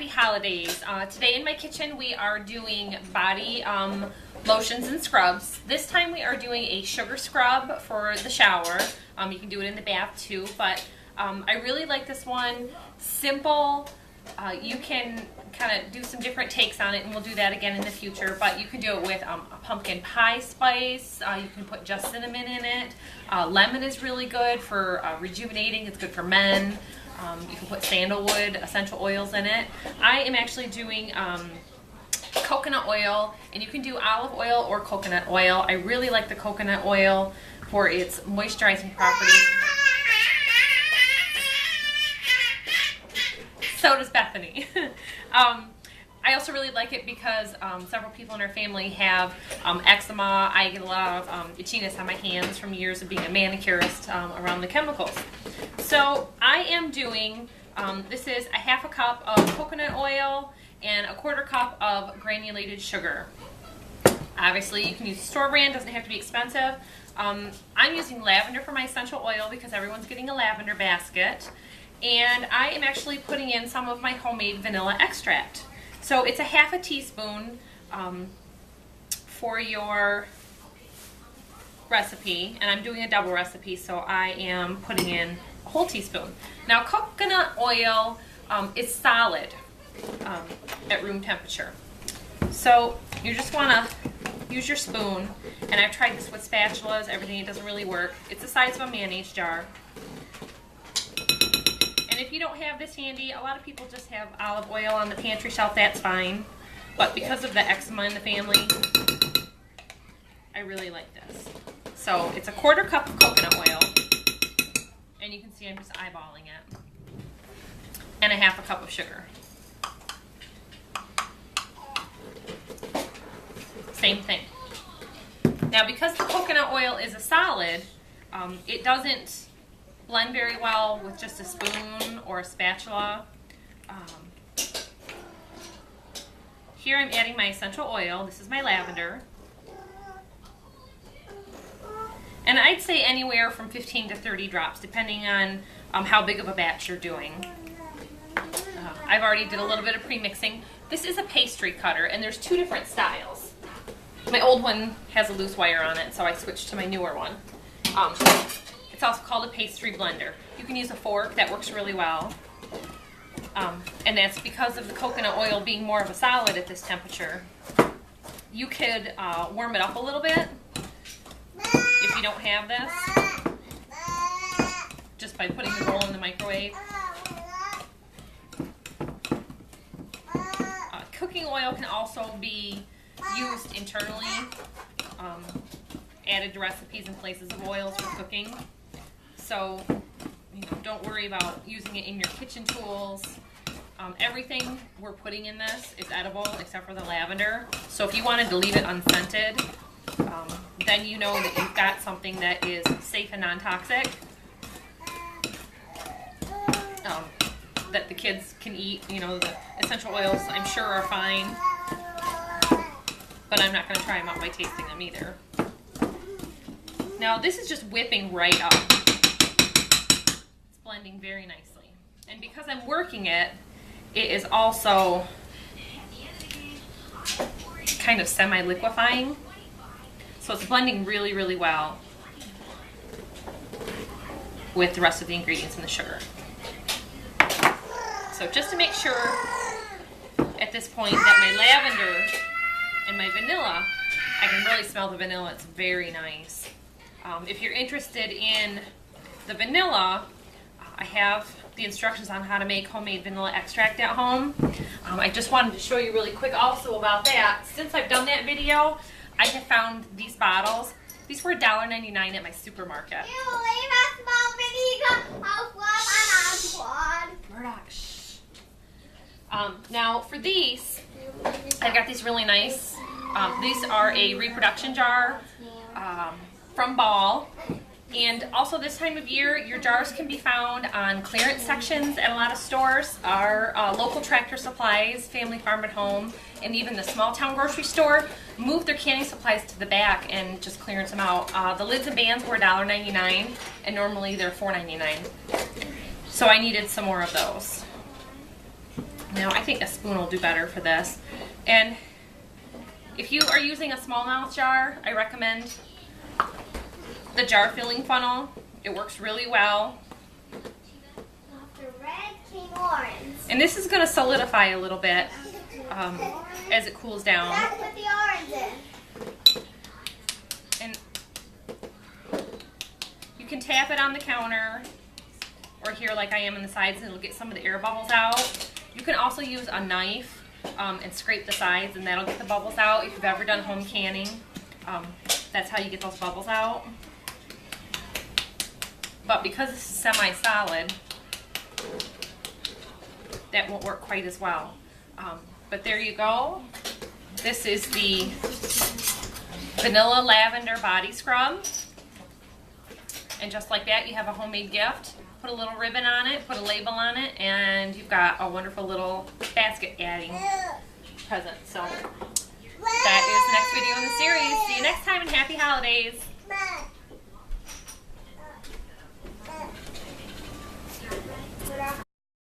happy holidays. Today in my kitchen we are doing body lotions and scrubs. This time we are doing a sugar scrub for the shower. You can do it in the bath too, but I really like this one. Simple. You can kind of do some different takes on it, and we'll do that again in the future, but you can do it with a pumpkin pie spice. You can put just cinnamon in it. Lemon is really good for rejuvenating. It's good for men. You can put sandalwood essential oils in it. I am actually doing coconut oil, and you can do olive oil or coconut oil. I really like the coconut oil for its moisturizing properties. So does Bethany. I also really like it because several people in our family have eczema. I get a lot of itchiness on my hands from years of being a manicurist around the chemicals. So I am doing, this is a half a cup of coconut oil and a quarter cup of granulated sugar. Obviously you can use store brand, doesn't have to be expensive. I'm using lavender for my essential oil because everyone's getting a lavender basket. And I am actually putting in some of my homemade vanilla extract. So it's a half a teaspoon for your recipe, and I'm doing a double recipe, so I am putting in a whole teaspoon. Now coconut oil is solid at room temperature. So you just want to use your spoon, and I've tried this with spatulas, everything, it doesn't really work. It's the size of a mayonnaise jar. And if you don't have this handy, a lot of people just have olive oil on the pantry shelf, that's fine. But because of the eczema in the family, I really like this. So it's a quarter cup of coconut oil, and you can see I'm just eyeballing it, and a half a cup of sugar. Same thing. Now because the coconut oil is a solid, it doesn't blend very well with just a spoon or a spatula. Here I'm adding my essential oil. This is my lavender. And I'd say anywhere from 15 to 30 drops, depending on how big of a batch you're doing. I've already did a little bit of premixing. This is a pastry cutter, and there's two different styles. My old one has a loose wire on it, so I switched to my newer one. It's also called a pastry blender. You can use a fork, that works really well. And that's because of the coconut oil being more of a solid at this temperature. You could warm it up a little bit if you don't have this, just by putting the bowl in the microwave. Cooking oil can also be used internally, added to recipes in places of oils for cooking. So, don't worry about using it in your kitchen tools. Everything we're putting in this is edible except for the lavender. So if you wanted to leave it unscented, then you know that you've got something that is safe and non-toxic, that the kids can eat. The essential oils I'm sure are fine, but I'm not going to try them out by tasting them either. Now this is just whipping right up. Blending very nicely, and because I'm working it, it is also kind of semi-liquefying, so it's blending really, really well with the rest of the ingredients in the sugar. So just to make sure at this point that my lavender and my vanilla, I can really smell the vanilla, it's very nice. If you're interested in the vanilla, I have the instructions on how to make homemade vanilla extract at home. I just wanted to show you really quick also about that. Since I've done that video, I have found these bottles. These were $1.99 at my supermarket. Murdoch, shh. Now for these, I got these really nice. These are a reproduction jar from Ball. And also this time of year, your jars can be found on clearance sections at a lot of stores. Our local Tractor Supplies, Family Farm at Home, and even the small town grocery store move their canning supplies to the back and just clearance them out. The lids and bands were $1.99, and normally they're $4.99. So I needed some more of those. Now I think a spoon will do better for this. And if you are using a smallmouth jar, I recommend the jar filling funnel. It works really well. After red came orange. And this is going to solidify a little bit as it cools down. That's what the orange is. And you can tap it on the counter or here like I am on the sides, and it'll get some of the air bubbles out. You can also use a knife and scrape the sides, and that'll get the bubbles out. If you've ever done home canning, that's how you get those bubbles out. But because this is semi-solid, that won't work quite as well. But there you go. This is the Vanilla Lavender Body Scrub. And just like that, you have a homemade gift. Put a little ribbon on it, put a label on it, and you've got a wonderful little basket adding present. So that is the next video in the series. See you next time, and happy holidays.